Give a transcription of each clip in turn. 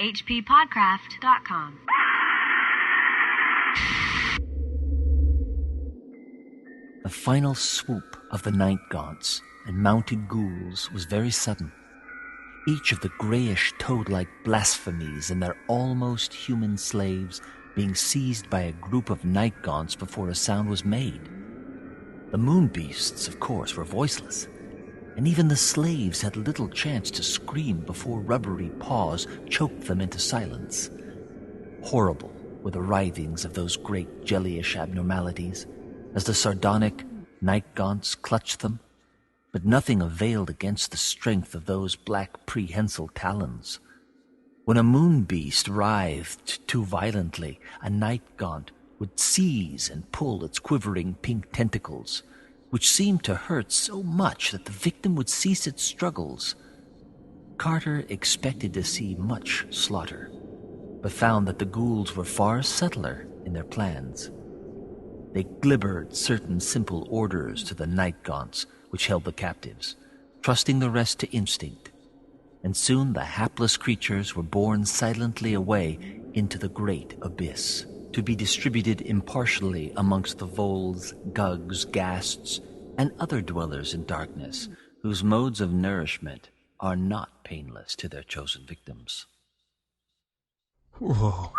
hppodcraft.com. The final swoop of the night gaunts and mounted ghouls was very sudden. Each of the grayish toad-like blasphemies and their almost human slaves being seized by a group of night gaunts before a sound was made. The moon beasts, of course, were voiceless, and even the slaves had little chance to scream before rubbery paws choked them into silence. Horrible were the writhings of those great jellyish abnormalities as the sardonic night gaunts clutched them, but nothing availed against the strength of those black prehensile talons. When a moon beast writhed too violently, a night gaunt would seize and pull its quivering pink tentacles, which seemed to hurt so much that the victim would cease its struggles. Carter expected to see much slaughter, but found that the ghouls were far subtler in their plans. They glibbered certain simple orders to the night gaunts which held the captives, trusting the rest to instinct, and soon the hapless creatures were borne silently away into the great abyss, to be distributed impartially amongst the voles, gugs, ghasts, and other dwellers in darkness, whose modes of nourishment are not painless to their chosen victims. Whoa.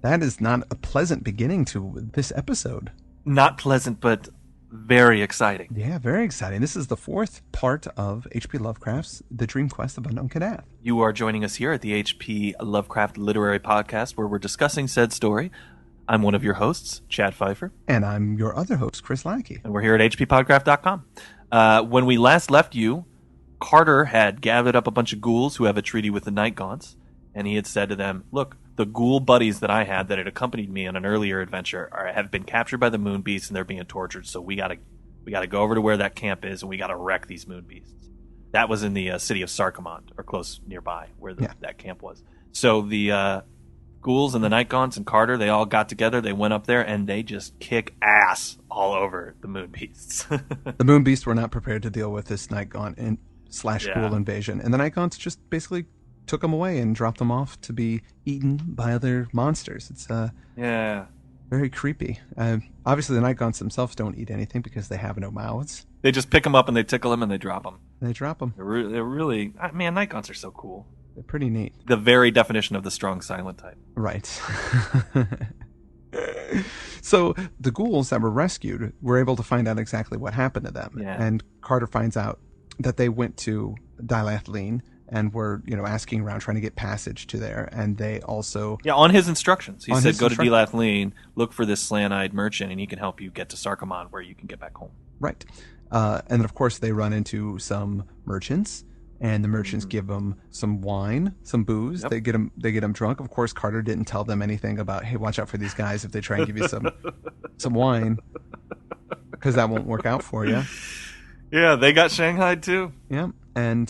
That is not a pleasant beginning to this episode. Not pleasant, but very exciting. Yeah, very exciting. This is the fourth part of H.P. Lovecraft's The Dream-Quest of Unknown Kadath. You are joining us here at the H.P. Lovecraft Literary Podcast, where we're discussing said story. I'm one of your hosts, Chad Pfeiffer. And I'm your other host, Chris Lackey. And we're here at hppodcraft.com. When we last left you, Carter had gathered up a bunch of ghouls who have a treaty with the Night Gaunts, and he had said to them, look, the ghoul buddies that I had that had accompanied me on an earlier adventure have been captured by the moon beasts and they're being tortured. So we gotta go over to where that camp is and we gotta wreck these moon beasts. That was in the city of Sarkomand, or close nearby where that camp was. So the ghouls and the Night Gaunts and Carter, they all got together. They went up there and they just kick ass all over the moon beasts. The moon beasts were not prepared to deal with this Night Gaunt / ghoul invasion, and the Night Gaunts just basically took them away and dropped them off to be eaten by other monsters. It's very creepy. Obviously, the Night Gaunts themselves don't eat anything because they have no mouths. They just pick them up and they tickle them and they drop them. They drop them. They're really, man, Night Gaunts are so cool. They're pretty neat. The very definition of the strong silent type. Right. So the ghouls that were rescued were able to find out exactly what happened to them. Yeah. And Carter finds out that they went to Dilathleen and were, asking around trying to get passage to there. And they also... Yeah, on his instructions. He said, go to Dilathleen, look for this slant-eyed merchant, and he can help you get to Sarkomand where you can get back home. Right. And then, of course, they run into some merchants, and the merchants give them some wine, some booze. Yep. They get them drunk. Of course, Carter didn't tell them anything about, hey, watch out for these guys if they try and give you some wine, because that won't work out for you. Yeah, they got shanghaied too. Yeah, and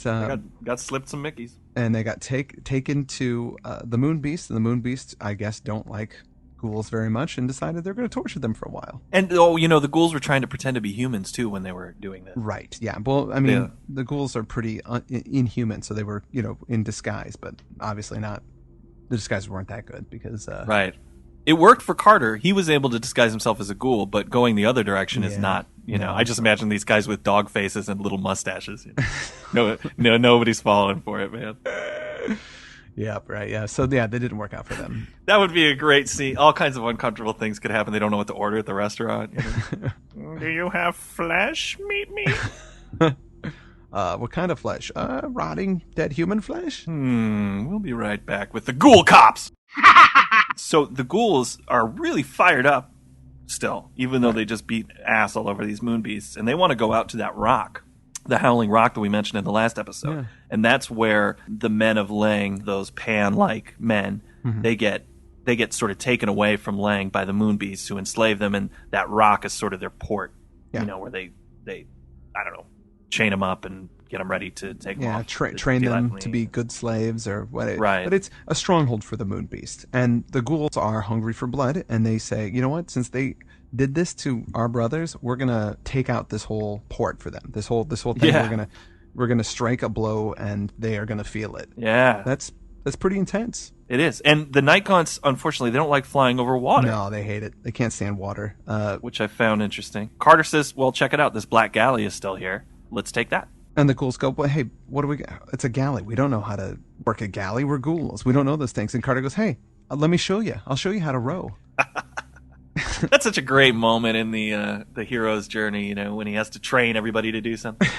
got slipped some Mickeys. And they got taken to the Moon Beast, and the Moon Beast, I guess, don't like ghouls very much, and decided they're going to torture them for a while. And the ghouls were trying to pretend to be humans too when they were doing this. Right. Yeah. Well, I mean, the ghouls are pretty inhuman, so they were, in disguise, but obviously not. The disguises weren't that good because. Right. It worked for Carter. He was able to disguise himself as a ghoul, but going the other direction is not. No. I just imagine these guys with dog faces and little mustaches. No, nobody's falling for it, man. Yeah, right. Yeah. So they didn't work out for them. That would be a great scene. All kinds of uncomfortable things could happen. They don't know what to order at the restaurant. Do you have flesh? Meat me. What kind of flesh? Rotting dead human flesh? We'll be right back with the ghoul cops. So the ghouls are really fired up still, even though they just beat ass all over these moon beasts, and they want to go out to that rock, the Howling Rock that we mentioned in the last episode. Yeah. And that's where the men of Lang, those Pan-like men, they get sort of taken away from Lang by the moon beasts who enslave them, and that rock is sort of their port, where they I don't know, chain them up and get them ready to take them off. Train them to be good slaves or whatever. Right. But it's a stronghold for the moon beast. And the ghouls are hungry for blood, and they say, you know what, since they did this to our brothers, we're going to take out this whole port for them. This whole thing, we're going to strike a blow, and they are going to feel it. Yeah. That's That's pretty intense. It is. And the night gaunts, unfortunately, they don't like flying over water. No, they hate it. They can't stand water. Which I found interesting. Carter says, well, check it out. This black galley is still here. Let's take that. And the ghouls go, well, hey, what do we got? It's a galley. We don't know how to work a galley. We're ghouls. We don't know those things. And Carter goes, hey, let me show you. I'll show you how to row. That's such a great moment in the hero's journey, when he has to train everybody to do something.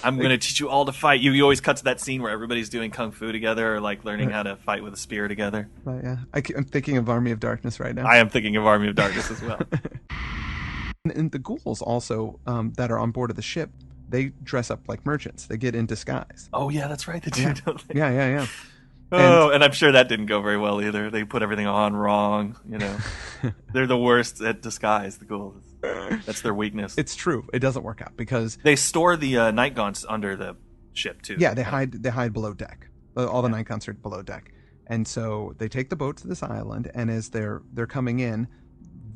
I'm going to teach you all to fight. You always cut to that scene where everybody's doing kung fu together or like learning how to fight with a spear together. Right, yeah. I'm thinking of Army of Darkness right now. I am thinking of Army of Darkness as well. And the ghouls also that are on board of the ship, they dress up like merchants. They get in disguise. Oh, yeah, that's right. They do, don't they? Yeah. Oh, and I'm sure that didn't go very well either. They put everything on wrong, They're the worst at disguise, the ghouls. That's their weakness. It's true. It doesn't work out because they store the night gaunts under the ship too. Yeah, they hide below deck. All the night gaunts are below deck, and so they take the boat to this island. And as they're coming in,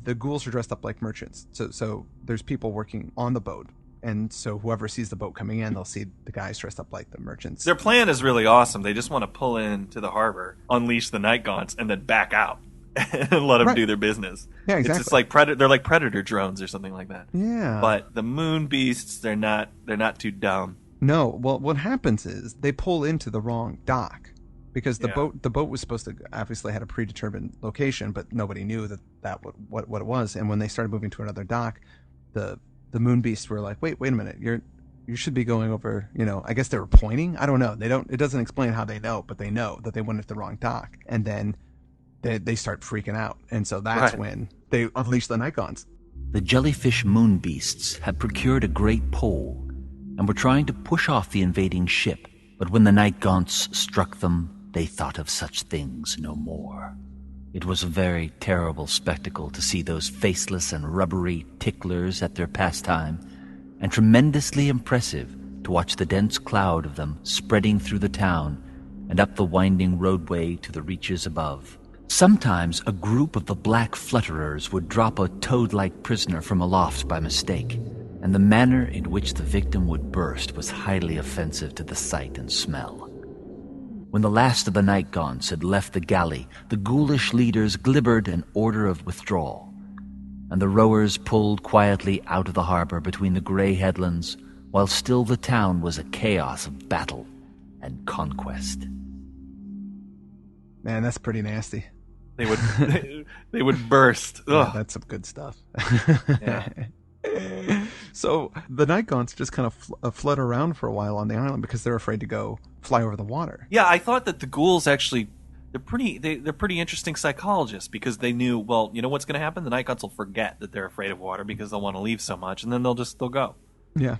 the ghouls are dressed up like merchants. So there's people working on the boat, and so whoever sees the boat coming in, they'll see the guys dressed up like the merchants. Their plan is really awesome. They just want to pull into the harbor, unleash the night gaunts, and then back out. And let them do their business. Yeah, exactly. It's just like they're like predator drones or something like that. Yeah. But the moon beasts, they're not too dumb. No. Well, what happens is they pull into the wrong dock because the boat was supposed to obviously had a predetermined location, but nobody knew that what it was. And when they started moving to another dock, the moon beasts were like, wait a minute, you should be going over. I guess they were pointing. I don't know. They don't. It doesn't explain how they know, but they know that they went at the wrong dock, and then they start freaking out, and so that's when they unleash the night gaunts. The jellyfish moon beasts had procured a great pole and were trying to push off the invading ship, but when the night gaunts struck them, they thought of such things no more. It was a very terrible spectacle to see those faceless and rubbery ticklers at their pastime, and tremendously impressive to watch the dense cloud of them spreading through the town and up the winding roadway to the reaches above. Sometimes a group of the black flutterers would drop a toad-like prisoner from aloft by mistake, and the manner in which the victim would burst was highly offensive to the sight and smell. When the last of the night gaunts had left the galley, the ghoulish leaders glibbered an order of withdrawal, and the rowers pulled quietly out of the harbor between the gray headlands, while still the town was a chaos of battle and conquest. Man, that's pretty nasty. They would burst. Yeah, that's some good stuff. Yeah. So the night gaunts just kind of flutter around for a while on the island because they're afraid to go fly over the water. Yeah, I thought that the ghouls actually they're pretty interesting psychologists because they knew, well, you know what's going to happen? The night gaunts will forget that they're afraid of water because they'll want to leave so much, and then they'll go. Yeah,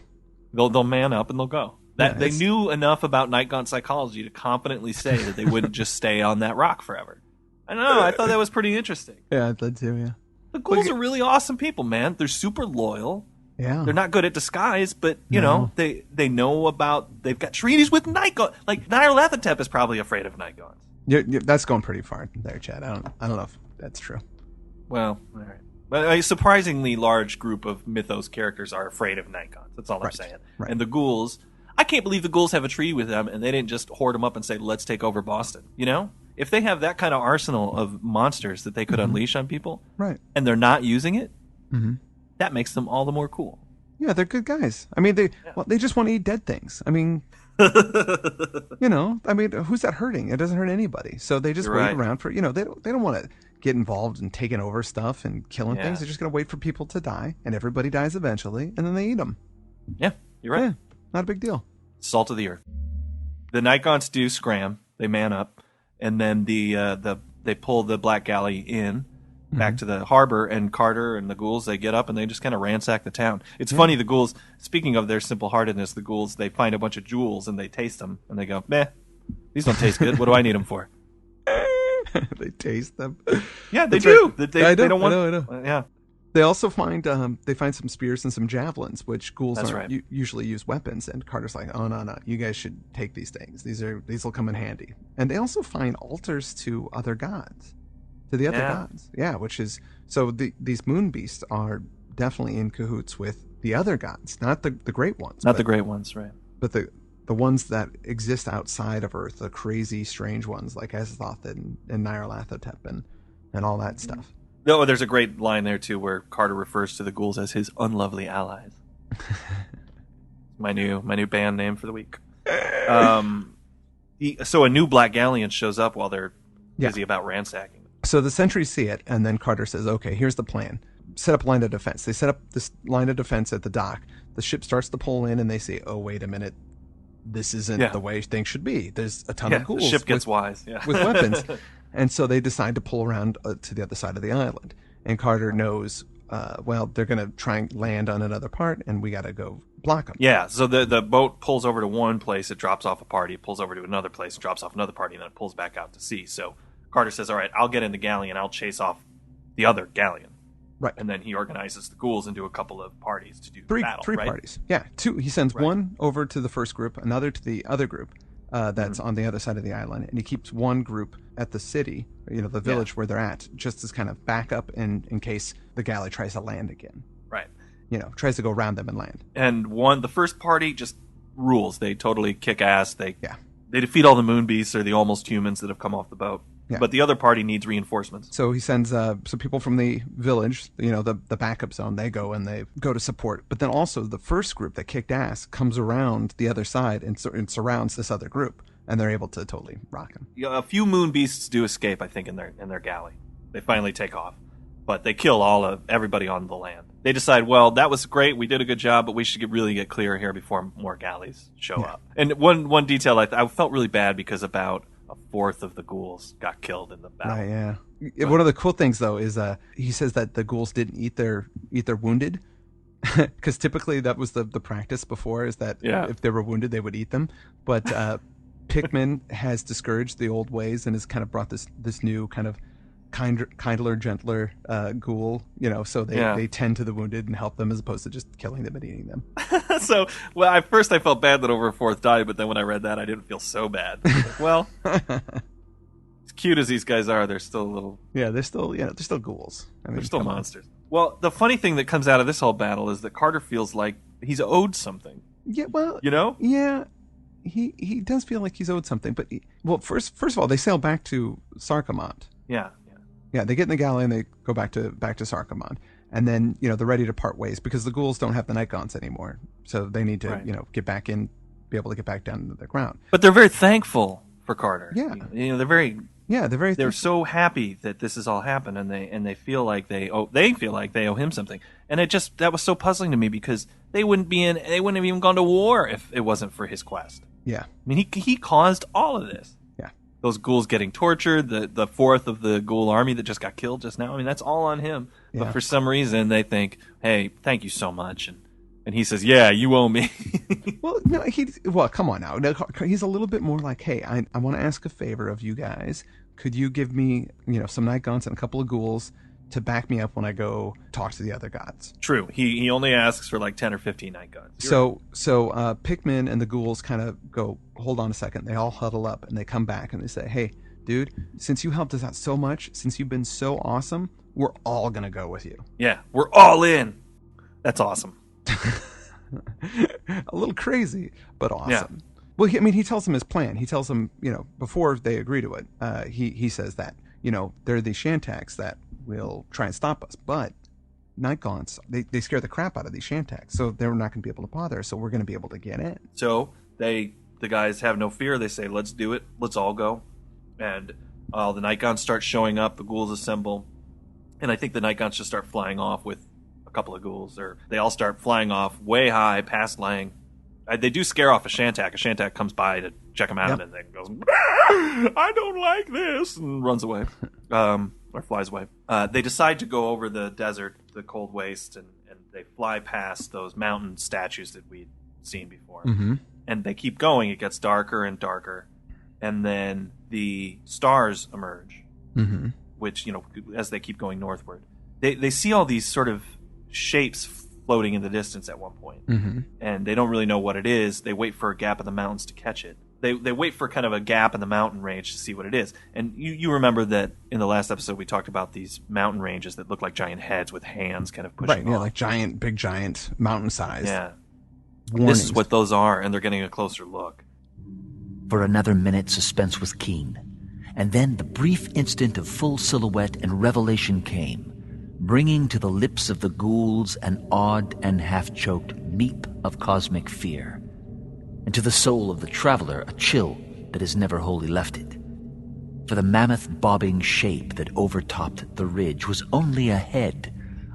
they'll man up and they'll go. They knew enough about night gaunt psychology to confidently say that they wouldn't just stay on that rock forever. I don't know. I thought that was pretty interesting. Yeah, I did too. Yeah, the ghouls are really awesome people, man. They're super loyal. Yeah, they're not good at disguise, but you know they know about. They've got treaties with night gaunts. Like Nyarlathotep is probably afraid of night gaunts. That's going pretty far there, Chad. I don't know if that's true. Well, all right. But a surprisingly large group of mythos characters are afraid of night gaunts. That's all I'm saying. Right. And the ghouls, I can't believe the ghouls have a treaty with them, and they didn't just hoard them up and say, "Let's take over Boston." You know, if they have that kind of arsenal of monsters that they could unleash on people, right, and they're not using it, that makes them all the more cool. Yeah, they're good guys. I mean, they just want to eat dead things. I mean, who's that hurting? It doesn't hurt anybody. So they just wait around for, they don't want to get involved in taking over stuff and killing things. They're just going to wait for people to die, and everybody dies eventually, and then they eat them. Yeah, you're right. Yeah, not a big deal. Salt of the earth. The night gaunts do scram. They man up, and then they pull the Black Galley in back to the harbor, and Carter and the ghouls, they get up and they just kind of ransack the town. It's funny, the ghouls, speaking of their simple-heartedness, the ghouls, they find a bunch of jewels and they taste them, and they go, meh, these don't taste good. What do I need them for? They taste them. Yeah, they do. Right. They don't want. I know. Yeah. They also find some spears and some javelins, which ghouls usually use weapons. And Carter's like, oh no, you guys should take these things. These will come in handy. And they also find altars to other gods, to the other gods. Yeah, which is so these moon beasts are definitely in cahoots with the other gods, not the great ones. Not the great ones, right? But the the ones that exist outside of Earth, the crazy, strange ones like Azathoth and Nyarlathotep and all that stuff. No, there's a great line there too where Carter refers to the ghouls as his unlovely allies. my new band name for the week. So a new Black Galleon shows up while they're busy about ransacking. So the sentries see it, and then Carter says, okay, here's the plan. Set up a line of defense. They set up this line of defense at the dock. The ship starts to pull in, and they say, oh, wait a minute. This isn't the way things should be. There's a ton of ghouls. The ship gets wise. With weapons. And so they decide to pull around to the other side of the island. And Carter knows, they're going to try and land on another part, and we got to go block them. Yeah, so the boat pulls over to one place, it drops off a party, it pulls over to another place, it drops off another party, and then it pulls back out to sea. So Carter says, all right, I'll get in the galleon, I'll chase off the other galleon. Right. And then he organizes the ghouls into a couple of parties to do battle, three right? parties. Yeah, two. He sends one over to the first group, another to the other group that's on the other side of the island, and he keeps one group at the city, the village where they're at, just as kind of backup in case the galley tries to land again. Right. Tries to go around them and land. And the first party just rules. They totally kick ass. They defeat all the moon beasts or the almost humans that have come off the boat. Yeah. But the other party needs reinforcements. So he sends some people from the village, the backup zone. They go to support. But then also the first group that kicked ass comes around the other side and surrounds this other group, and they're able to totally rock him. A few moon beasts do escape, I think, in their galley. They finally take off, but they kill everybody on the land. They decide, well, that was great. We did a good job, but we should really get clear here before more galleys show up. And one detail, I felt really bad because about a fourth of the ghouls got killed in the battle. Right, yeah. One of the cool things, though, is he says that the ghouls didn't eat their wounded, because typically that was the practice before, is that if they were wounded, they would eat them. But Pikmin has discouraged the old ways and has kind of brought this new kind of kindler, gentler ghoul, so they tend to the wounded and help them as opposed to just killing them and eating them. So, at first I felt bad that over a fourth died, but then when I read that, I didn't feel so bad. Well, as cute as these guys are, they're still a little... Yeah, they're still ghouls. They're still monsters. Well, the funny thing that comes out of this whole battle is that Carter feels like he's owed something. Yeah, well... Yeah, he does feel like he's owed something, but... First of all, they sail back to Sarkomand. Yeah, they get in the galley and they go back to Sarkomand. And then, they're ready to part ways because the ghouls don't have the night gaunts anymore. So they need to, get back in, be able to get back down to the ground. But they're very thankful for Carter. Yeah. They're so happy that this has all happened, and they feel like they owe him something. And that was so puzzling to me because they wouldn't have even gone to war if it wasn't for his quest. Yeah. I mean, he caused all of this. Those ghouls getting tortured, the fourth of the ghoul army that just got killed just now. I mean, that's all on him. Yeah. But for some reason, they think, hey, thank you so much. And he says, yeah, you owe me. Well, no, come on now. He's a little bit more like, hey, I want to ask a favor of you guys. Could you give me, some night gaunts and a couple of ghouls to back me up when I go talk to the other gods? True. He only asks for like 10 or 15 night gaunts. So Pikmin and the ghouls kind of go, hold on a second. They all huddle up and they come back and they say, hey, dude, since you helped us out so much, since you've been so awesome, we're all going to go with you. Yeah, we're all in. That's awesome. A little crazy, but awesome. Yeah. Well, he tells them his plan. He tells them, before they agree to it, he says that, there are these Shantax that will try and stop us, but night gaunts, they scare the crap out of these Shantax, so they're not going to be able to bother us, so we're going to be able to get in. So the guys have no fear. They say, let's do it. Let's all go. And the night gaunts start showing up. The ghouls assemble. And I think the night gaunts just start flying off with a couple of ghouls, or they all start flying off way high past Lang. They do scare off a Shantac. A Shantac comes by to check them out and then goes, I don't like this, and runs away. Or flies away. They decide to go over the desert, the cold waste, and they fly past those mountain statues that we'd seen before. Mm-hmm. And they keep going. It gets darker and darker. And then the stars emerge, which, as they keep going northward. They see all these sort of shapes floating in the distance at one point. And they don't really know what it is. They wait for a gap in the mountains to catch it. They wait for kind of a gap in the mountain range to see what it is. And you remember that in the last episode we talked about these mountain ranges that look like giant heads with hands kind of pushing off. Like big giant mountain size. Yeah. warnings. This is what those are, and they're getting a closer look. For another minute, suspense was keen. And then the brief instant of full silhouette and revelation came, bringing to the lips of the ghouls an odd and half-choked meep of cosmic fear, and to the soul of the traveler a chill that has never wholly left it. For the mammoth bobbing shape that overtopped the ridge was only a head,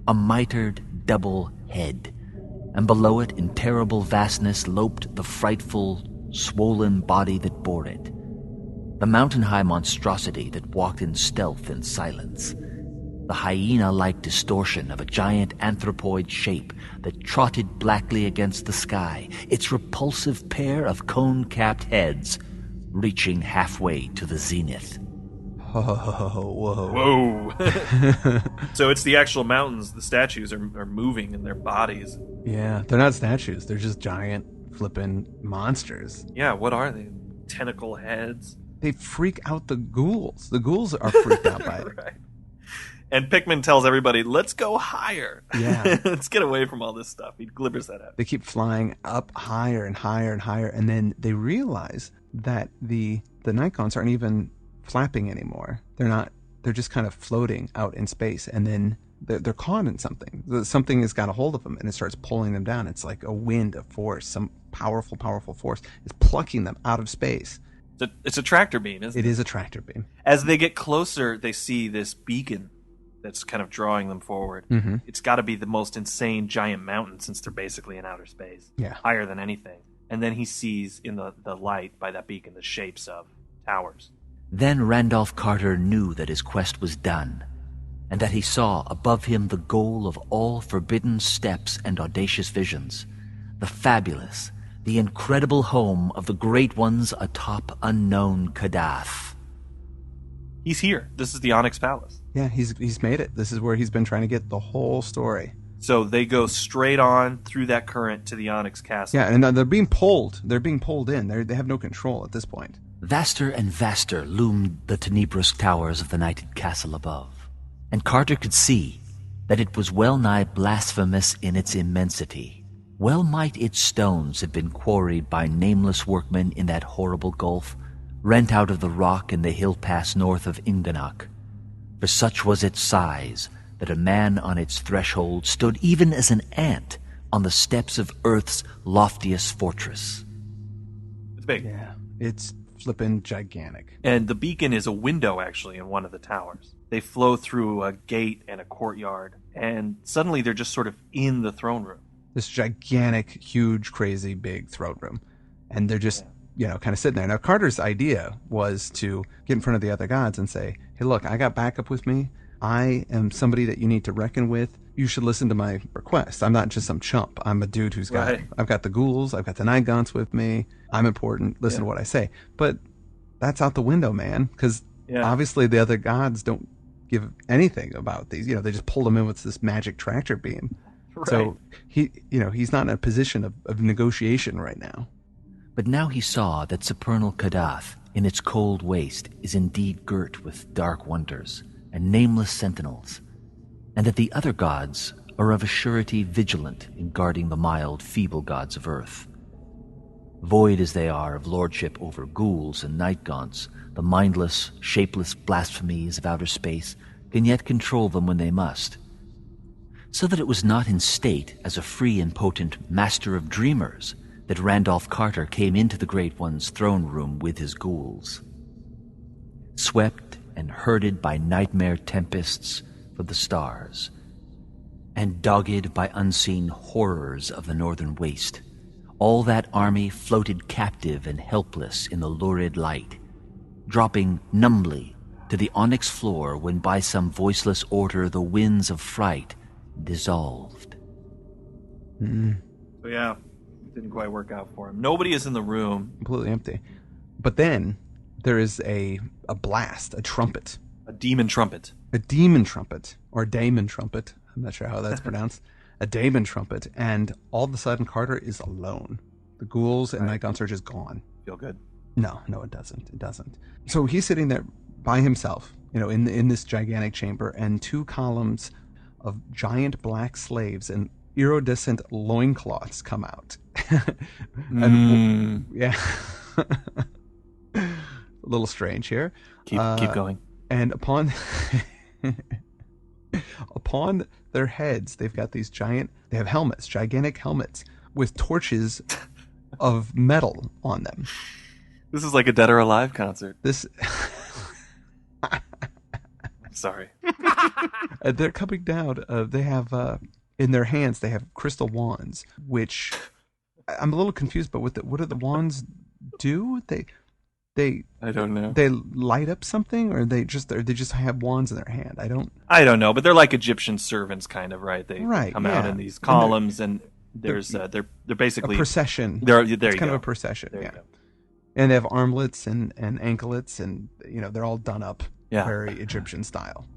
a mitred double head, and below it in terrible vastness loped the frightful, swollen body that bore it, the mountain-high monstrosity that walked in stealth and silence, the hyena-like distortion of a giant anthropoid shape that trotted blackly against the sky, its repulsive pair of cone-capped heads reaching halfway to the zenith. Whoa. So it's the actual mountains. The statues are moving in their bodies. Yeah, they're not statues. They're just giant flippin' monsters. Yeah, what are they? Tentacle heads? They freak out the ghouls. The ghouls are freaked out by it. Right. And Pikmin tells everybody, let's go higher. Yeah. Let's get away from all this stuff. He glibbers that out. They keep flying up higher and higher and higher, and then they realize that the Nikons aren't even flapping anymore. They're just kind of floating out in space, and then they're caught in something. Something has got a hold of them, and it starts pulling them down. It's like a wind of force. Some powerful force is plucking them out of space. It's a tractor beam, isn't it? It is a tractor beam. As they get closer, they see this beacon that's kind of drawing them forward. Mm-hmm. It's got to be the most insane giant mountain since they're basically in outer space. Yeah. Higher than anything. And then he sees in the light by that beacon the shapes of towers. Then Randolph Carter knew that his quest was done, and that he saw above him the goal of all forbidden steps and audacious visions, the fabulous, the incredible home of the great ones atop unknown Kadath. He's here. This is the Onyx Palace. Yeah, he's made it. This is where he's been trying to get the whole story. So they go straight on through that current to the Onyx Castle. Yeah, and they're being pulled. They're being pulled in. They have no control at this point. Vaster and vaster loomed the tenebrous towers of the nighted castle above, and Carter could see that it was well-nigh blasphemous in its immensity. Well might its stones have been quarried by nameless workmen in that horrible gulf, rent out of the rock in the hill pass north of Inganok. For such was its size that a man on its threshold stood even as an ant on the steps of Earth's loftiest fortress. It's big. Yeah, it's flippin' gigantic. And the beacon is a window, actually, in one of the towers. They flow through a gate and a courtyard, and suddenly they're just sort of in the throne room. This gigantic, huge, crazy, big throne room. And they're just, kind of sitting there. Now, Carter's idea was to get in front of the other gods and say, hey, look, I got backup with me. I am somebody that you need to reckon with. You should listen to my request. I'm not just some chump. I'm a dude who's I've got the ghouls. I've got the Nigons with me. I'm important. Listen to what I say. But that's out the window, man. Because obviously the other gods don't give anything about these. They just pulled him in with this magic tractor beam. Right. So he's not in a position of negotiation right now. But now he saw that supernal Kadath, in its cold waste, is indeed girt with dark wonders and nameless sentinels, and that the other gods are of a surety vigilant in guarding the mild, feeble gods of earth. Void as they are of lordship over ghouls and night-gaunts, the mindless, shapeless blasphemies of outer space can yet control them when they must. So that it was not in state as a free and potent master of dreamers that Randolph Carter came into the Great One's throne room with his ghouls. Swept and herded by nightmare tempests for the stars, and dogged by unseen horrors of the northern waste, all that army floated captive and helpless in the lurid light, dropping numbly to the onyx floor when by some voiceless order the winds of fright dissolved. So yeah, it didn't quite work out for him. Nobody is in the room. Completely empty. But then there is a blast, a trumpet. A demon trumpet. A demon trumpet, or a daemon trumpet. I'm not sure how that's pronounced. A daemon trumpet, and all of a sudden Carter is alone. The ghouls and Nigons are just gone. Feel good? No, it doesn't. It doesn't. So he's sitting there by himself, in this gigantic chamber, and two columns of giant black slaves and iridescent loincloths come out. And yeah, a little strange here. Keep going. And upon upon their heads, they've got these they have helmets, gigantic helmets with torches of metal on them. This is like a Dead or Alive concert. This. Sorry. They're coming down. They have in their hands, they have crystal wands, which I'm a little confused. But what do the wands do? They I don't know. They light up something, or they just have wands in their hand. I don't know, but they're like Egyptian servants, kind of, right? They come out in these columns, and there's they're basically a procession. It's kind of a procession. Yeah, and they have armlets and anklets, and they're all done up very Egyptian style,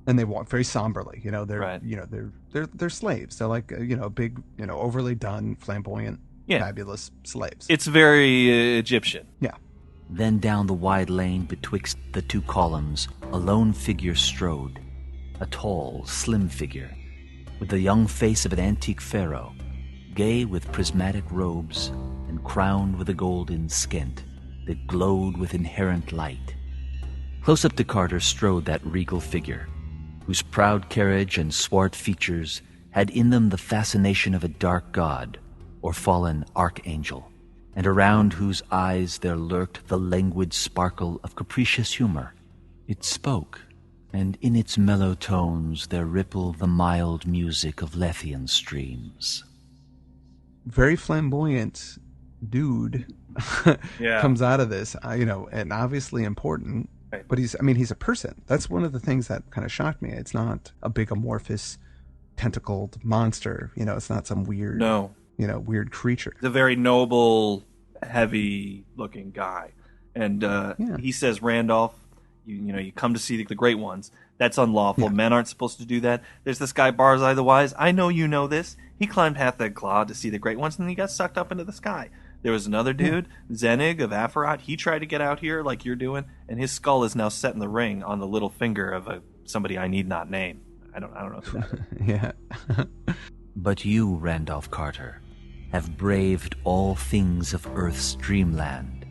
and they walk very somberly. They're slaves. They're like big overly done, flamboyant, fabulous slaves. It's very Egyptian. Yeah. Then down the wide lane betwixt the two columns, a lone figure strode, a tall, slim figure, with the young face of an antique pharaoh, gay with prismatic robes and crowned with a golden skent that glowed with inherent light. Close up to Carter strode that regal figure, whose proud carriage and swart features had in them the fascination of a dark god or fallen archangel, and around whose eyes there lurked the languid sparkle of capricious humor. It spoke, and in its mellow tones there rippled the mild music of Lethean streams. Very flamboyant dude comes out of this, and obviously important. Right. But he's a person. That's one of the things that kind of shocked me. It's not a big amorphous, tentacled monster. It's not some weird, weird creature. He's a very noble, heavy-looking guy, and he says, "Randolph, you come to see the great ones. That's unlawful. Yeah. Men aren't supposed to do that. There's this guy Barzai the Wise. I know you know this. He climbed Hatheg Claw to see the great ones, and then he got sucked up into the sky. There was another dude, Zenig of Afarat. He tried to get out here like you're doing, and his skull is now set in the ring on the little finger of somebody I need not name. I don't know who that is." Yeah. But you, Randolph Carter, have braved all things of Earth's dreamland,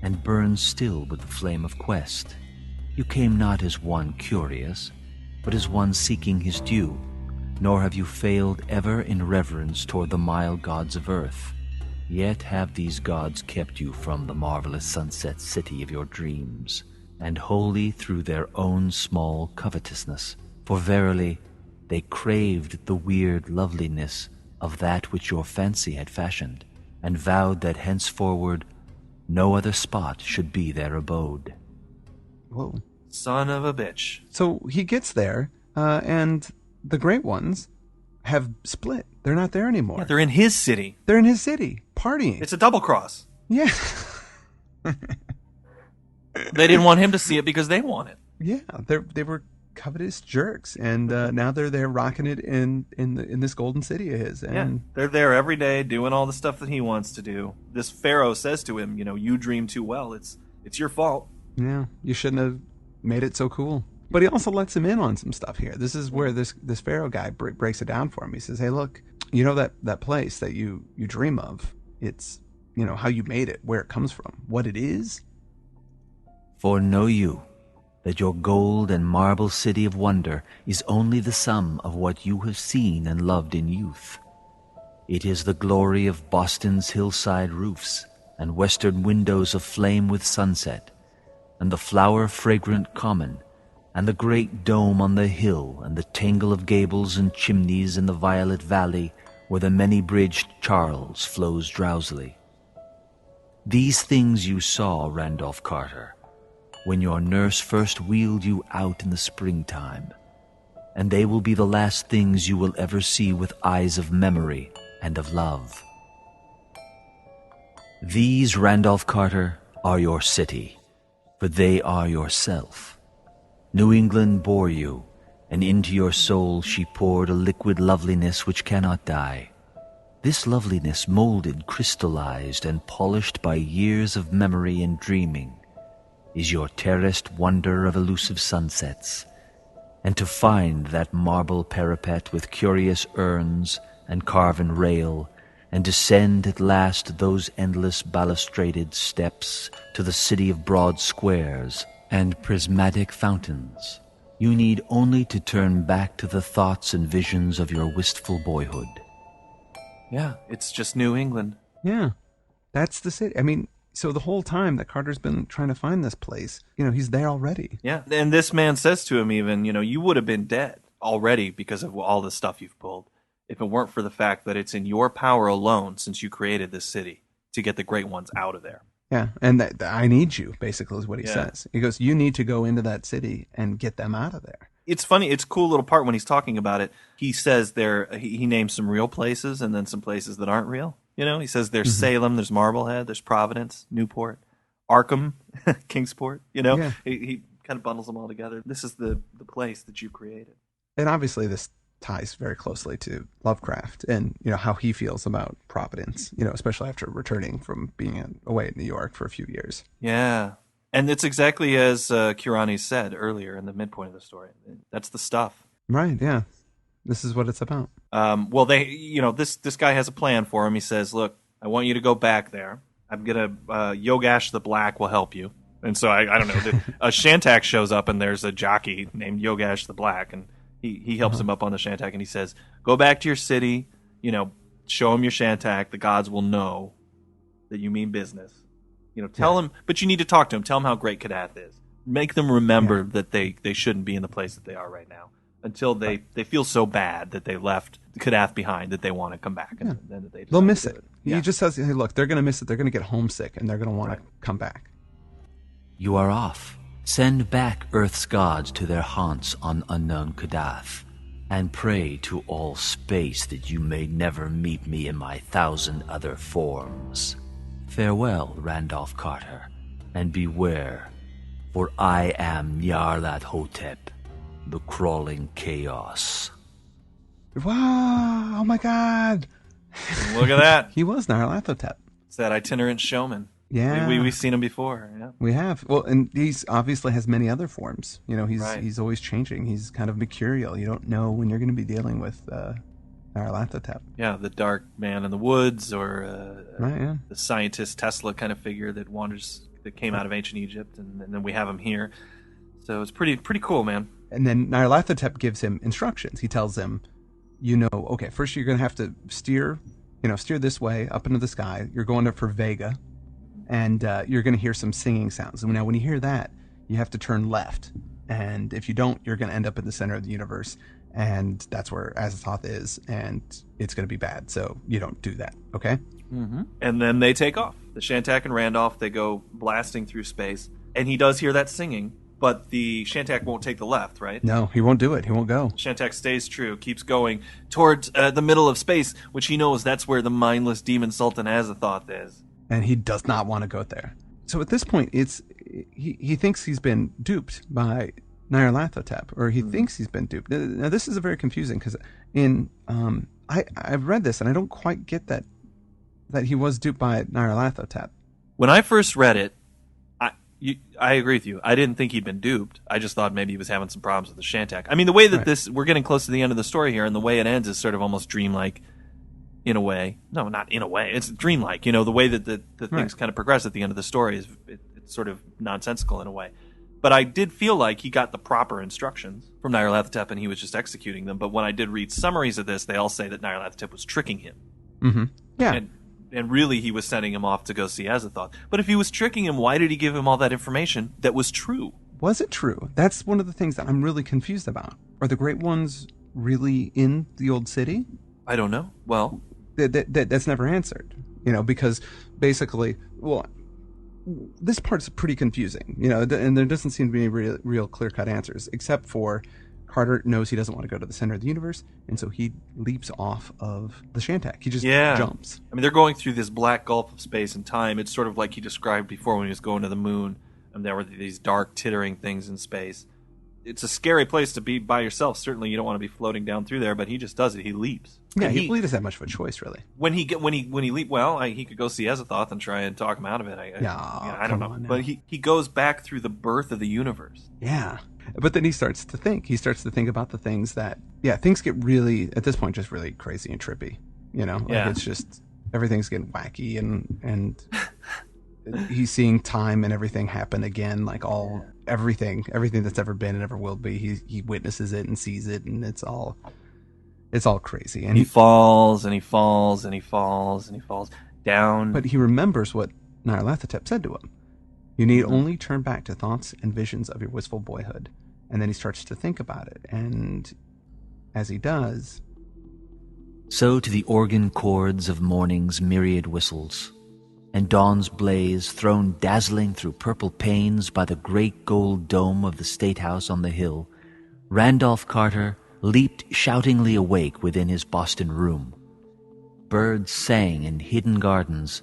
and burn still with the flame of quest. You came not as one curious, but as one seeking his due, nor have you failed ever in reverence toward the mild gods of Earth. Yet have these gods kept you from the marvelous sunset city of your dreams, and wholly through their own small covetousness, for verily they craved the weird loveliness of that which your fancy had fashioned, and vowed that henceforward no other spot should be their abode. Whoa. Son of a bitch. So he gets there, and the Great Ones have split. They're not there anymore. Yeah, they're in his city. They're in his city, partying. It's a double cross. Yeah. They didn't want him to see it because they want it. Yeah, they were covetous jerks, and now they're there rocking it in this golden city of his. And they're there every day doing all the stuff that he wants to do. This pharaoh says to him, "You dream too well. It's your fault." Yeah, you shouldn't have made it so cool. But he also lets him in on some stuff here. This is where this pharaoh guy breaks it down for him. He says, "Hey, look, that place that you dream of. It's how you made it, where it comes from, what it is. For know you that your gold and marble city of wonder is only the sum of what you have seen and loved in youth. It is the glory of Boston's hillside roofs and western windows aflame with sunset, and the flower-fragrant common, and the great dome on the hill, and the tangle of gables and chimneys in the violet valley where the many-bridged Charles flows drowsily. These things you saw, Randolph Carter, when your nurse first wheeled you out in the springtime, and they will be the last things you will ever see with eyes of memory and of love. These, Randolph Carter, are your city, for they are yourself. New England bore you, and into your soul she poured a liquid loveliness which cannot die. This loveliness, molded, crystallized, and polished by years of memory and dreaming, is your terraced wonder of elusive sunsets. And to find that marble parapet with curious urns and carven rail, and descend at last those endless balustraded steps to the city of broad squares and prismatic fountains, you need only to turn back to the thoughts and visions of your wistful boyhood. Yeah, it's just New England. Yeah, that's the city. I mean, so the whole time that Carter's been trying to find this place, he's there already. Yeah, and this man says to him even, you would have been dead already because of all the stuff you've pulled if it weren't for the fact that it's in your power alone, since you created this city, to get the Great Ones out of there. Yeah, and that I need you, basically, is what he says. He goes, you need to go into that city and get them out of there. It's funny. It's a cool little part when he's talking about it. He says he names some real places and then some places that aren't real. He says there's Salem, there's Marblehead, there's Providence, Newport, Arkham, Kingsport. He kind of bundles them all together. This is the place that you created. And obviously this ties very closely to Lovecraft and how he feels about Providence, especially after returning from being away in New York for a few years. Yeah. And it's exactly as Kirani said earlier in the midpoint of the story. That's the stuff. Right, yeah. This is what it's about. Well, this guy has a plan for him. He says, look, I want you to go back there. I'm going to, Yogash the Black will help you. And so, I don't know, a Shantak shows up and there's a jockey named Yogash the Black, and he helps him up on the Shantak, and he says, go back to your city, show him your Shantak. The gods will know that you mean business. Tell him, but you need to talk to him. Tell him how great Kadath is. Make them remember that they shouldn't be in the place that they are right now until they feel so bad that they left Kadath behind that they want to come back. And then they'll miss it. He just says, hey, look, they're going to miss it. They're going to get homesick, and they're going to want to come back. You are off. Send back Earth's gods to their haunts on unknown Kadath, and pray to all space that you may never meet me in my 1,000 other forms. Farewell, Randolph Carter, and beware, for I am Nyarlathotep, the crawling chaos. Wow! Oh my God! Look at that. He was Nyarlathotep. It's that itinerant showman. Yeah, we've seen him before. Yeah, we have. Well, and he's obviously has many other forms. He's always changing. He's kind of mercurial. You don't know when you're going to be dealing with Nyarlathotep. Yeah, the dark man in the woods, or the scientist Tesla kind of figure that came out of ancient Egypt, and then we have him here. So it's pretty cool, man. And then Nyarlathotep gives him instructions. He tells him, okay, first you're going to have to steer this way up into the sky. You're going up for Vega. And you're going to hear some singing sounds. And now when you hear that, you have to turn left. And if you don't, you're going to end up in the center of the universe. And that's where Azathoth is. And it's going to be bad. So you don't do that. Okay? Mm-hmm. And then they take off. The Shantak and Randolph, they go blasting through space. And he does hear that singing. But the Shantak won't take the left, right? No, he won't do it. He won't go. Shantak stays true, keeps going towards the middle of space, which he knows that's where the mindless demon Sultan Azathoth is. And he does not want to go there. So at this point, he thinks he's been duped by Nyarlathotep, or he thinks he's been duped. Now this is very confusing because I've read this and I don't quite get that he was duped by Nyarlathotep. When I first read it, I agree with you. I didn't think he'd been duped. I just thought maybe he was having some problems with the Shantak. I mean, the way that we're getting close to the end of the story here, and the way it ends is sort of almost dreamlike. In a way. No, not in a way. It's dreamlike. The way that the things kind of progress at the end of the story is it's sort of nonsensical in a way. But I did feel like he got the proper instructions from Nyarlathotep and he was just executing them. But when I did read summaries of this, they all say that Nyarlathotep was tricking him. Mm-hmm. Yeah. And really he was sending him off to go see Azathoth. But if he was tricking him, why did he give him all that information that was true? Was it true? That's one of the things that I'm really confused about. Are the Great Ones really in the old city? I don't know. Well... That's never answered, because basically, this part's pretty confusing, and there doesn't seem to be any real clear-cut answers, except for Carter knows he doesn't want to go to the center of the universe, and so he leaps off of the Shantak. He just jumps. I mean, they're going through this black gulf of space and time. It's sort of like he described before when he was going to the moon, and there were these dark, tittering things in space. It's a scary place to be by yourself. Certainly, you don't want to be floating down through there. But he just does it. He leaps. Yeah, he really doesn't have much of a choice, really. When he leap, he could go see Azathoth and try and talk him out of it. I don't know. But he goes back through the birth of the universe. Yeah, but then he starts to think. He starts to think about the things that things get really at this point just really crazy and trippy. It's just everything's getting wacky, and he's seeing time and everything happen again, like everything that's ever been and ever will be. He witnesses it and sees it, and it's all crazy. And he falls and he falls and he falls and he falls down. But he remembers what Nyarlathotep said to him. You need only turn back to thoughts and visions of your wistful boyhood. And then he starts to think about it. And as he does... So to the organ chords of morning's myriad whistles, and dawn's blaze thrown dazzling through purple panes by the great gold dome of the State House on the hill, Randolph Carter leaped shoutingly awake within his Boston room. Birds sang in hidden gardens,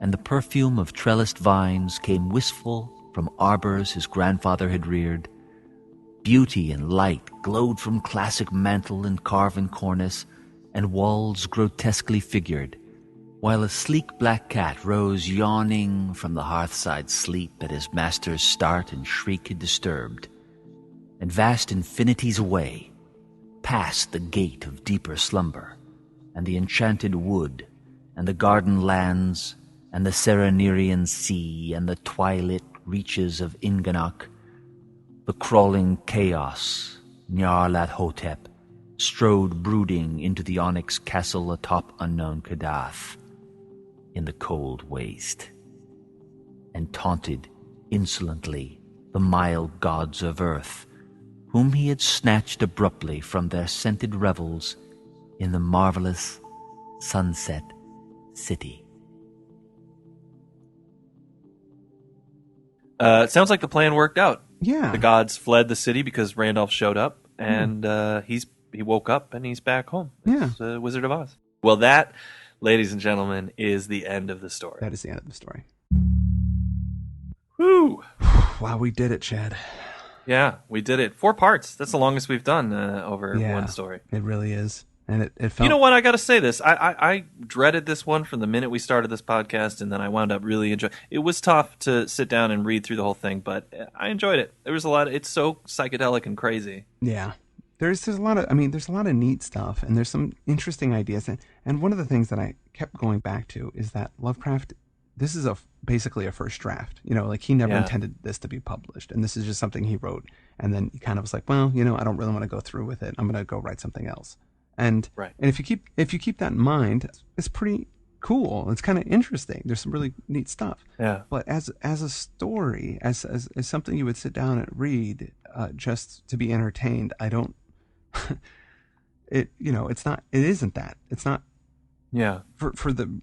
and the perfume of trellised vines came wistful from arbors his grandfather had reared. Beauty and light glowed from classic mantel and carven cornice, and walls grotesquely figured, while a sleek black cat rose yawning from the hearthside sleep that his master's start and shriek had disturbed. And vast infinities away, past the gate of deeper slumber, and the enchanted wood, and the garden lands, and the Serenerian sea, and the twilit reaches of Inganok, the crawling chaos, Nyarlathotep, strode brooding into the onyx castle atop unknown Kadath, in the cold waste, and taunted insolently the mild gods of earth, whom he had snatched abruptly from their scented revels in the marvelous Sunset City. It sounds like the plan worked out. Yeah. The gods fled the city because Randolph showed up, and he woke up and he's back home. It's Wizard of Oz. Well, that, ladies and gentlemen, is the end of the story. That is the end of the story. Woo! Wow, we did it, Chad. Yeah, we did it. 4 parts. That's the longest we've done over one story. It really is. And it felt... You know what? I got to say this. I dreaded this one from the minute we started this podcast, and then I wound up really enjoying it. It was tough to sit down and read through the whole thing, but I enjoyed it. There was a lot. It's so psychedelic and crazy. Yeah. There's a lot of neat stuff, and there's some interesting ideas. And one of the things that I kept going back to is that Lovecraft, this is basically a first draft. Like he never intended this to be published, and this is just something he wrote. And then he kind of was like, well, I don't really want to go through with it. I'm going to go write something else. And if you keep that in mind, it's pretty cool. It's kind of interesting. There's some really neat stuff. Yeah. But as a story, as something you would sit down and read just to be entertained, I don't. It's not. It isn't that. It's not. Yeah. For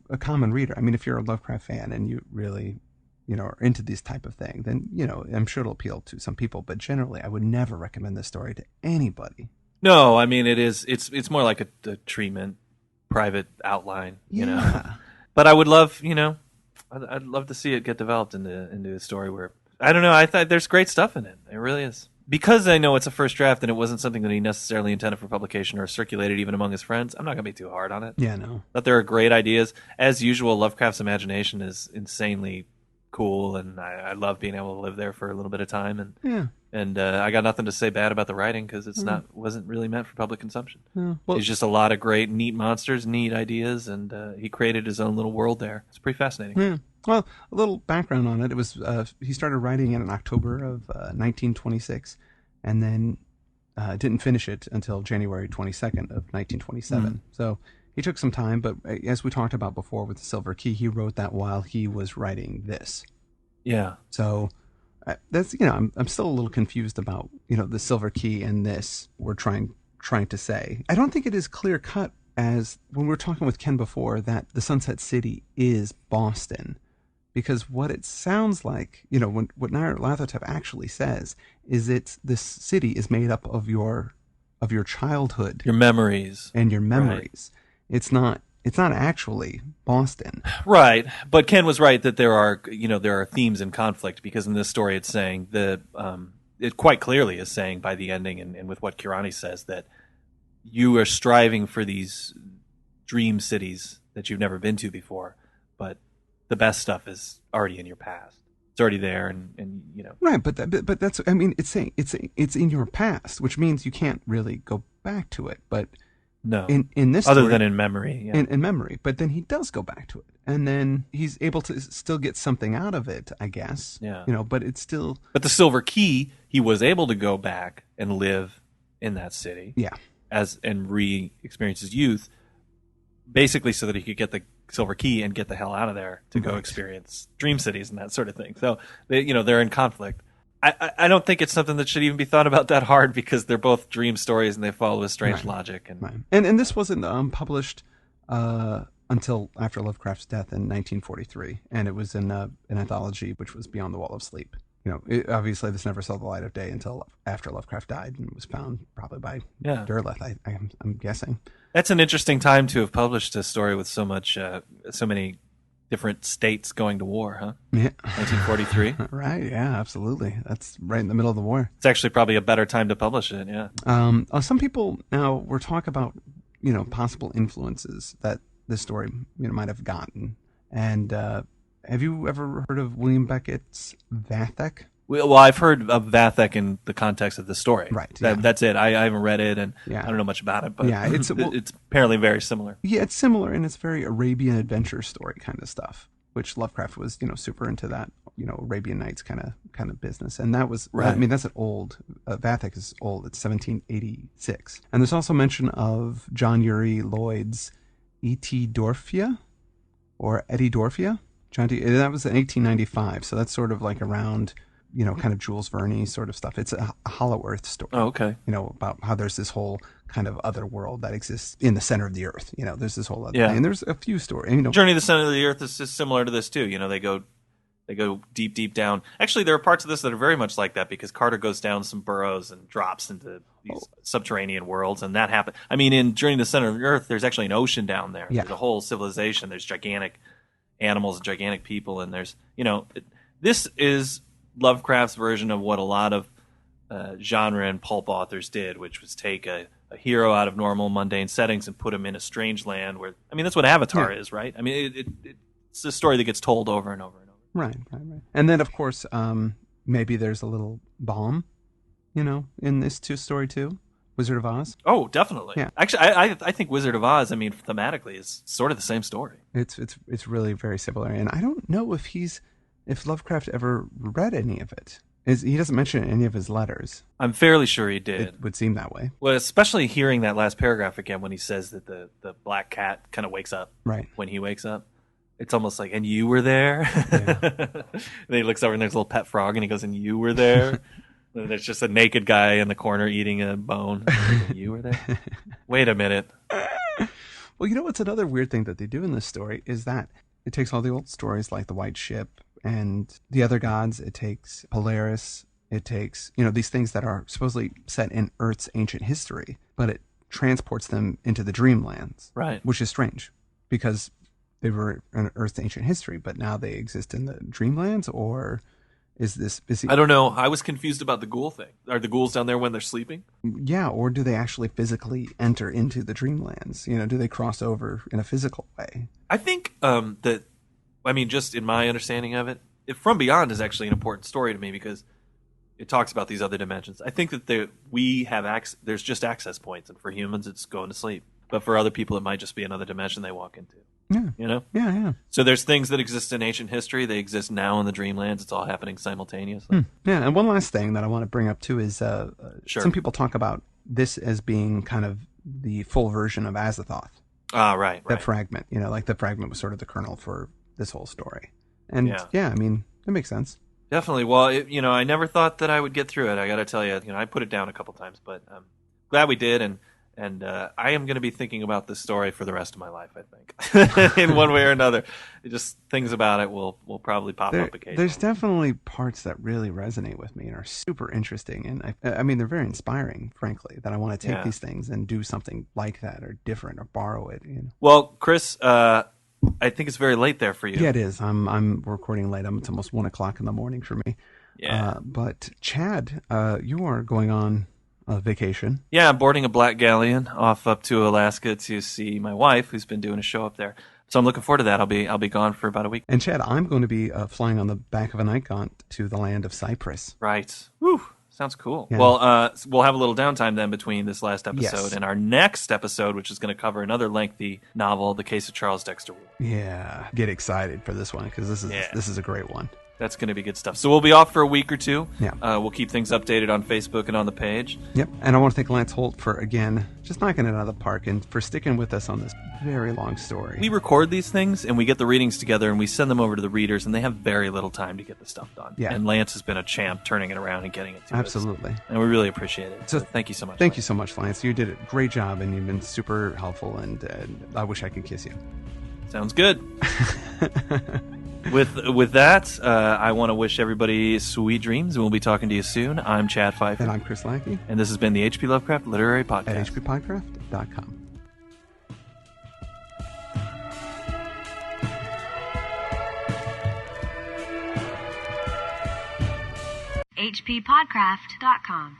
a common reader. I mean, if you're a Lovecraft fan and you really, are into this type of thing, then I'm sure it'll appeal to some people. But generally, I would never recommend this story to anybody. No, I mean it's more like a treatment, private outline, you know. But I would love, I'd love to see it get developed into a story where I don't know. I thought there's great stuff in it. It really is. Because I know it's a first draft and it wasn't something that he necessarily intended for publication or circulated even among his friends, I'm not going to be too hard on it. Yeah, no. But there are great ideas. As usual, Lovecraft's imagination is insanely cool, and I love being able to live there for a little bit of time. And I got nothing to say bad about the writing because it's wasn't really meant for public consumption. Well, it's just a lot of great, neat monsters, neat ideas, and he created his own little world there. It's pretty fascinating. Yeah. Well, a little background on it. It was he started writing it in October of 1926, and then didn't finish it until January 22nd of 1927. So he took some time, but as we talked about before with the Silver Key, he wrote that while he was writing this. Yeah. So that's I'm still a little confused about the Silver Key and this we're trying to say. I don't think it is clear cut as when we were talking with Ken before that the Sunset City is Boston. Because what it sounds like, what Nyarlathotep actually says is this city is made up of your childhood, your memories, and your memories. Right. It's not actually Boston. Right, but Ken was right that there are themes in conflict because in this story it's saying it quite clearly is saying by the ending and with what Kirani says that you are striving for these dream cities that you've never been to before, but the best stuff is already in your past. It's already there, and right. But that's it's saying it's in your past, which means you can't really go back to it. But No. In this Other story, than in memory. Yeah. in memory, but then he does go back to it, and then he's able to still get something out of it, I guess. Yeah. But it's still But the Silver Key, he was able to go back and live in that city. Yeah. And re-experience his youth, basically so that he could get the Silver Key and get the hell out of there to go experience dream cities and that sort of thing. So they're in conflict. I don't think it's something that should even be thought about that hard, because they're both dream stories and they follow a strange logic. And this wasn't published until after Lovecraft's death in 1943, and it was in an anthology which was Beyond the Wall of Sleep. Obviously this never saw the light of day until after Lovecraft died, and was found probably by Derleth, I'm guessing. That's an interesting time to have published a story with so many different states going to war, huh? Yeah. 1943. Right, yeah, absolutely. That's right in the middle of the war. It's actually probably a better time to publish it, yeah. Some people now were talk about, possible influences that this story might have gotten. And have you ever heard of William Beckett's Vathek? Well, I've heard of Vathek in the context of the story. Right. That's it. I haven't read it, and Yeah. I don't know much about it, but Yeah, it's apparently very similar. Yeah, it's similar, and it's very Arabian adventure story kind of stuff, which Lovecraft was, super into that, Arabian Nights kind of business. And that was, Right. I mean, that's an old, Vathek is old. It's 1786. And there's also mention of John Uri Lloyd's Etidorfia, or Eddydorfia. That was in 1895, so that's sort of like around, kind of Jules Verne sort of stuff. It's a Hollow Earth story. Oh, okay. About how there's this whole kind of other world that exists in the center of the earth. There's this whole other thing. And there's a few stories. Journey to the Center of the Earth is just similar to this too. They go deep down. Actually, there are parts of this that are very much like that, because Carter goes down some burrows and drops into these subterranean worlds, and that happens. I mean, in Journey to the Center of the Earth, there's actually an ocean down there. Yeah. There's a whole civilization. There's gigantic animals and gigantic people, and there's this is Lovecraft's version of what a lot of genre and pulp authors did, which was take a hero out of normal mundane settings and put him in a strange land where, that's what Avatar is, right? I mean, it's a story that gets told over and over and over. Right. And then, of course, maybe there's a little balm, in this story too. Wizard of Oz. Oh, definitely. Yeah. Actually, I think Wizard of Oz, thematically, is sort of the same story. It's really very similar, and I don't know if Lovecraft ever read any of it. He doesn't mention it in any of his letters. I'm fairly sure he did. It would seem that way. Well, especially hearing that last paragraph again when he says that the black cat kind of wakes up. Right. When he wakes up. It's almost like, and you were there? Yeah. And he looks over and there's a little pet frog and he goes, and you were there? And there's just a naked guy in the corner eating a bone. And you were there? Wait a minute. Well, what's another weird thing that they do in this story is that it takes all the old stories like the White Ship and the other gods. It takes Polaris. It takes, these things that are supposedly set in Earth's ancient history, but it transports them into the dreamlands. Right. Which is strange, because they were in Earth's ancient history, but now they exist in the dreamlands, or is he... I don't know. I was confused about the ghoul thing. Are the ghouls down there when they're sleeping? Yeah, or do they actually physically enter into the dreamlands? Do they cross over in a physical way? I think just in my understanding of it, From Beyond is actually an important story to me, because it talks about these other dimensions. I think that we have there's just access points, and for humans it's going to sleep. But for other people it might just be another dimension they walk into. Yeah. Yeah. So there's things that exist in ancient history. They exist now in the dreamlands. It's all happening simultaneously. Yeah, and one last thing that I want to bring up too is Sure. Some people talk about this as being kind of the full version of Azathoth. Ah, right. That fragment, like the fragment was sort of the kernel for this whole story. And it makes sense. Definitely. Well, I never thought that I would get through it. I got to tell you, I put it down a couple times, but I'm glad we did. And I am going to be thinking about this story for the rest of my life, I think, in one way or another. Just things about it will probably pop up occasionally. There's definitely parts that really resonate with me and are super interesting. And they're very inspiring, frankly, that I want to take these things and do something like that or different or borrow it. Well, Chris, I think it's very late there for you. Yeah, it is. I'm recording late. It's almost 1:00 in the morning for me. Yeah. But Chad, you are going on vacation. Yeah, I'm boarding a black galleon off up to Alaska to see my wife, who's been doing a show up there. So I'm looking forward to that. I'll be gone for about a week. And Chad, I'm going to be flying on the back of a night gaunt to the land of Cyprus. Right. Woo. Sounds cool. Yeah. Well, we'll have a little downtime then between this last episode Yes. and our next episode, which is going to cover another lengthy novel, The Case of Charles Dexter Ward. Yeah, get excited for this one because this is a great one. That's going to be good stuff. So we'll be off for a week or two. Yeah. We'll keep things updated on Facebook and on the page. Yep. And I want to thank Lance Holt for, again, just knocking it out of the park and for sticking with us on this very long story. We record these things and we get the readings together and we send them over to the readers, and they have very little time to get the stuff done. Yeah. And Lance has been a champ turning it around and getting it to us. Absolutely. And we really appreciate it. So So thank you so much. Thank you so much, Lance. You did a great job and you've been super helpful, and I wish I could kiss you. Sounds good. With that, I want to wish everybody sweet dreams, and we'll be talking to you soon. I'm Chad Pfeiffer. And I'm Chris Lackey And this has been the H.P. Lovecraft Literary Podcast. at hppodcraft.com. hppodcraft.com.